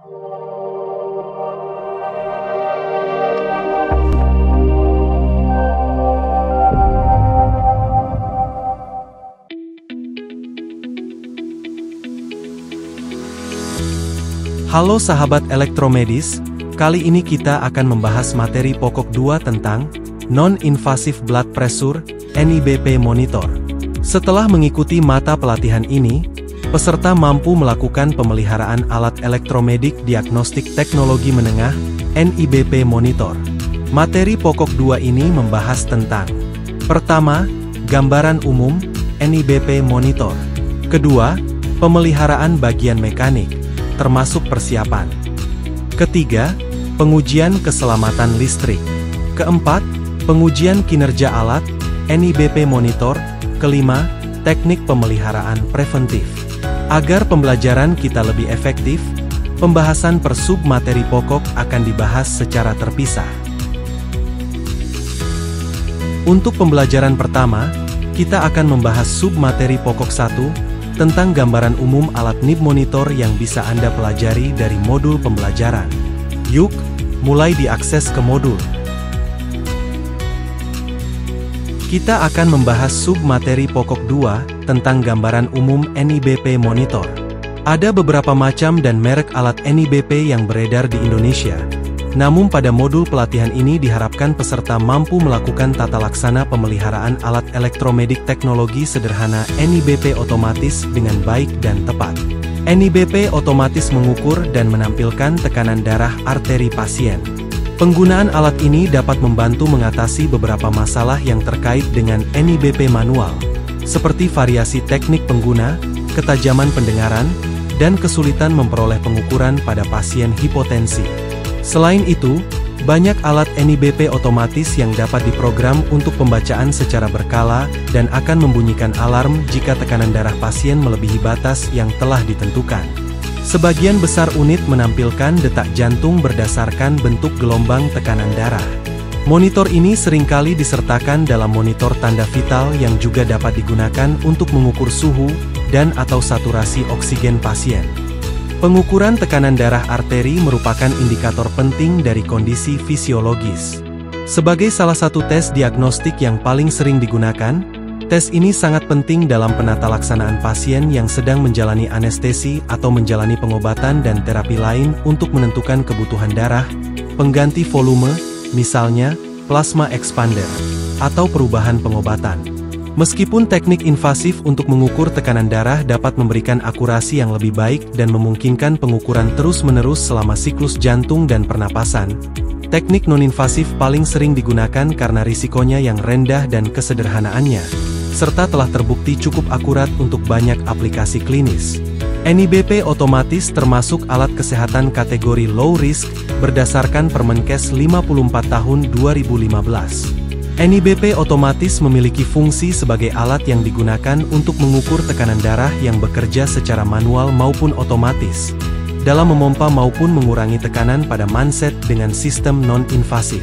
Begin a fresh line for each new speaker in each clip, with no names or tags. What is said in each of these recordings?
Halo sahabat elektromedis, kali ini kita akan membahas materi pokok 2 tentang Non-Invasive Blood Pressure, NIBP Monitor. Setelah mengikuti mata pelatihan ini, peserta mampu melakukan pemeliharaan alat elektromedik diagnostik teknologi menengah, NIBP Monitor. Materi pokok 2 ini membahas tentang: pertama, gambaran umum, NIBP Monitor. Kedua, pemeliharaan bagian mekanik, termasuk persiapan. Ketiga, pengujian keselamatan listrik. Keempat, pengujian kinerja alat, NIBP Monitor. Kelima, teknik pemeliharaan preventif. Agar pembelajaran kita lebih efektif, pembahasan per sub materi pokok akan dibahas secara terpisah. Untuk pembelajaran pertama, kita akan membahas sub materi pokok 1, tentang gambaran umum alat NIB monitor yang bisa Anda pelajari dari modul pembelajaran. Yuk, mulai diakses ke modul. Kita akan membahas sub materi pokok 2, tentang gambaran umum NIBP monitor. Ada beberapa macam dan merek alat NIBP yang beredar di Indonesia. Namun pada modul pelatihan ini diharapkan peserta mampu melakukan tata laksana pemeliharaan alat elektromedik teknologi sederhana NIBP otomatis dengan baik dan tepat. NIBP otomatis mengukur dan menampilkan tekanan darah arteri pasien. Penggunaan alat ini dapat membantu mengatasi beberapa masalah yang terkait dengan NIBP manual, seperti variasi teknik pengguna, ketajaman pendengaran, dan kesulitan memperoleh pengukuran pada pasien hipotensi. Selain itu, banyak alat NIBP otomatis yang dapat diprogram untuk pembacaan secara berkala dan akan membunyikan alarm jika tekanan darah pasien melebihi batas yang telah ditentukan. Sebagian besar unit menampilkan detak jantung berdasarkan bentuk gelombang tekanan darah. Monitor ini seringkali disertakan dalam monitor tanda vital yang juga dapat digunakan untuk mengukur suhu dan/atau saturasi oksigen pasien. Pengukuran tekanan darah arteri merupakan indikator penting dari kondisi fisiologis. Sebagai salah satu tes diagnostik yang paling sering digunakan, tes ini sangat penting dalam penata laksanaan pasien yang sedang menjalani anestesi atau menjalani pengobatan dan terapi lain untuk menentukan kebutuhan darah, pengganti volume, misalnya plasma expander, atau perubahan pengobatan. Meskipun teknik invasif untuk mengukur tekanan darah dapat memberikan akurasi yang lebih baik dan memungkinkan pengukuran terus-menerus selama siklus jantung dan pernapasan, teknik non-invasif paling sering digunakan karena risikonya yang rendah dan kesederhanaannya, serta telah terbukti cukup akurat untuk banyak aplikasi klinis. NIBP otomatis termasuk alat kesehatan kategori low risk berdasarkan Permenkes 54 tahun 2015. NIBP otomatis memiliki fungsi sebagai alat yang digunakan untuk mengukur tekanan darah yang bekerja secara manual maupun otomatis, dalam memompa maupun mengurangi tekanan pada manset dengan sistem non-invasif.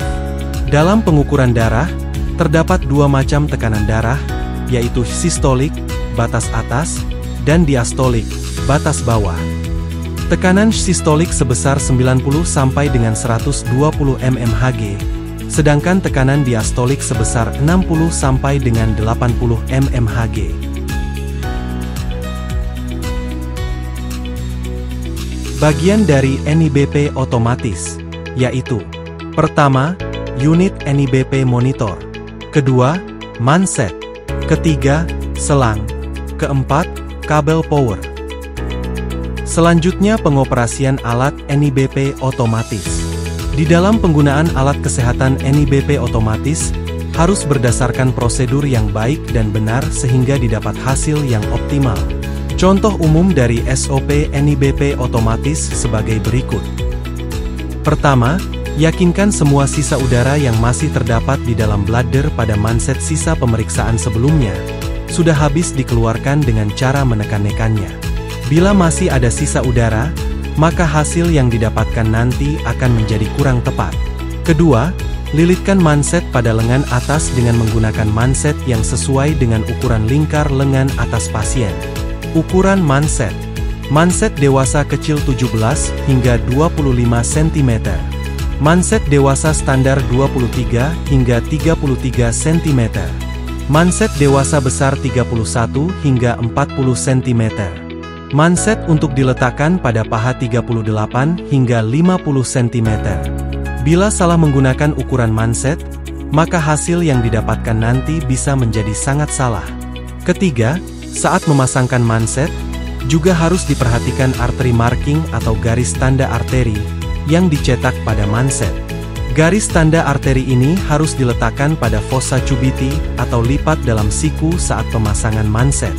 Dalam pengukuran darah, terdapat dua macam tekanan darah, yaitu sistolik, batas atas, dan diastolik, batas bawah. Tekanan sistolik sebesar 90 sampai dengan 120 mmHg, sedangkan tekanan diastolik sebesar 60 sampai dengan 80 mmHg. Bagian dari NIBP otomatis, yaitu: pertama, unit NIBP monitor. Kedua, manset. Ketiga, selang. Keempat, kabel power. Selanjutnya pengoperasian alat NIBP otomatis. Di dalam penggunaan alat kesehatan NIBP otomatis, harus berdasarkan prosedur yang baik dan benar sehingga didapat hasil yang optimal. Contoh umum dari SOP NIBP otomatis sebagai berikut. Pertama, yakinkan semua sisa udara yang masih terdapat di dalam bladder pada manset sisa pemeriksaan sebelumnya sudah habis dikeluarkan dengan cara menekan-nekannya. Bila masih ada sisa udara, maka hasil yang didapatkan nanti akan menjadi kurang tepat. Kedua, lilitkan manset pada lengan atas dengan menggunakan manset yang sesuai dengan ukuran lingkar lengan atas pasien. Ukuran manset. Manset dewasa kecil 17 hingga 25 cm. Manset dewasa standar 23 hingga 33 cm. Manset dewasa besar 31 hingga 40 cm. Manset untuk diletakkan pada paha 38 hingga 50 cm. Bila salah menggunakan ukuran manset, maka hasil yang didapatkan nanti bisa menjadi sangat salah. Ketiga, saat memasangkan manset, juga harus diperhatikan artery marking atau garis tanda arteri yang dicetak pada manset. Garis tanda arteri ini harus diletakkan pada fossa cubiti atau lipat dalam siku saat pemasangan manset.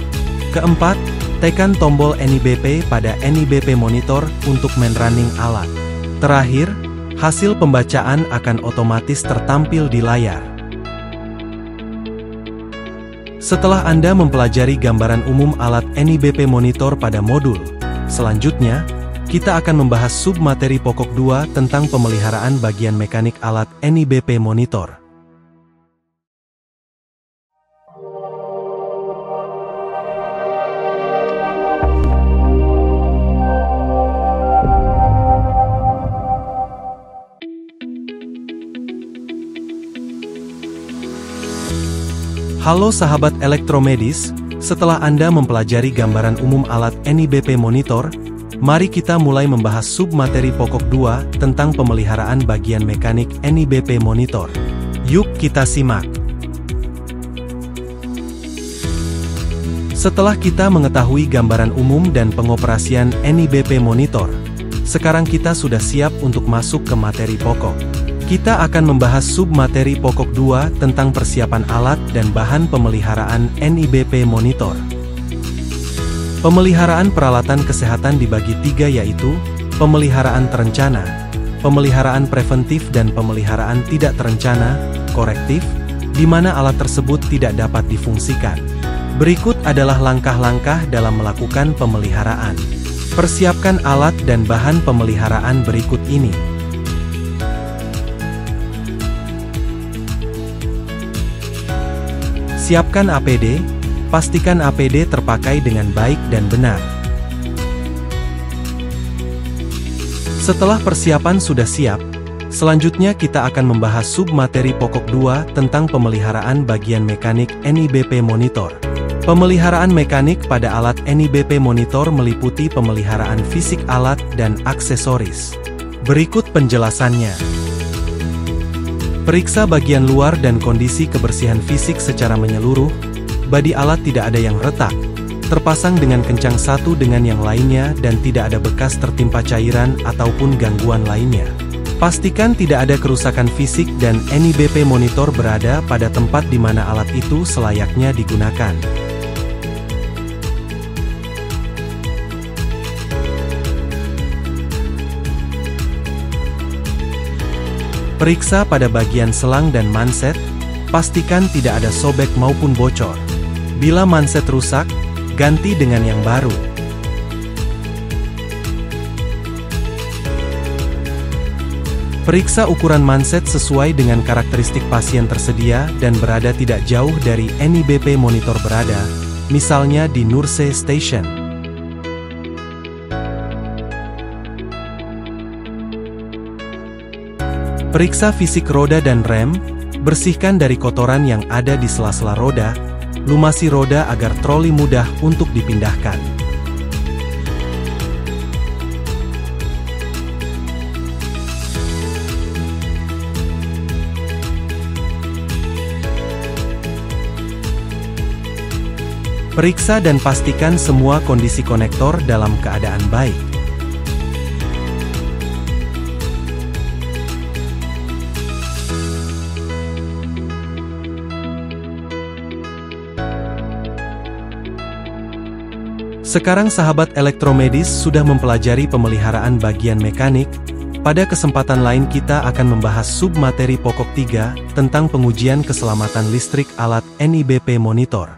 Keempat, tekan tombol NIBP pada NIBP monitor untuk man-running alat. Terakhir, hasil pembacaan akan otomatis tertampil di layar. Setelah Anda mempelajari gambaran umum alat NIBP monitor pada modul, selanjutnya, kita akan membahas submateri pokok 2 tentang pemeliharaan bagian mekanik alat NIBP monitor. Halo sahabat elektromedis, setelah Anda mempelajari gambaran umum alat NIBP monitor, mari kita mulai membahas submateri pokok 2 tentang pemeliharaan bagian mekanik NIBP monitor. Yuk kita simak. Setelah kita mengetahui gambaran umum dan pengoperasian NIBP monitor, sekarang kita sudah siap untuk masuk ke materi pokok. Kita akan membahas submateri pokok 2 tentang persiapan alat dan bahan pemeliharaan NIBP monitor. Pemeliharaan peralatan kesehatan dibagi 3 yaitu, pemeliharaan terencana, pemeliharaan preventif dan pemeliharaan tidak terencana, korektif, di mana alat tersebut tidak dapat difungsikan. Berikut adalah langkah-langkah dalam melakukan pemeliharaan. Persiapkan alat dan bahan pemeliharaan berikut ini. Siapkan APD, pastikan APD terpakai dengan baik dan benar. Setelah persiapan sudah siap, selanjutnya kita akan membahas submateri pokok 2 tentang pemeliharaan bagian mekanik NIBP monitor. Pemeliharaan mekanik pada alat NIBP monitor meliputi pemeliharaan fisik alat dan aksesoris. Berikut penjelasannya. Periksa bagian luar dan kondisi kebersihan fisik secara menyeluruh. Badi alat tidak ada yang retak, terpasang dengan kencang satu dengan yang lainnya dan tidak ada bekas tertimpa cairan ataupun gangguan lainnya. Pastikan tidak ada kerusakan fisik dan NIBP monitor berada pada tempat di mana alat itu selayaknya digunakan. Periksa pada bagian selang dan manset, pastikan tidak ada sobek maupun bocor. Bila manset rusak, ganti dengan yang baru. Periksa ukuran manset sesuai dengan karakteristik pasien tersedia dan berada tidak jauh dari NIBP monitor berada, misalnya di nurse station. Periksa fisik roda dan rem, bersihkan dari kotoran yang ada di sela-sela roda, lumasi roda agar troli mudah untuk dipindahkan. Periksa dan pastikan semua kondisi konektor dalam keadaan baik. Sekarang sahabat elektromedis sudah mempelajari pemeliharaan bagian mekanik. Pada kesempatan lain kita akan membahas submateri pokok 3 tentang pengujian keselamatan listrik alat NIBP monitor.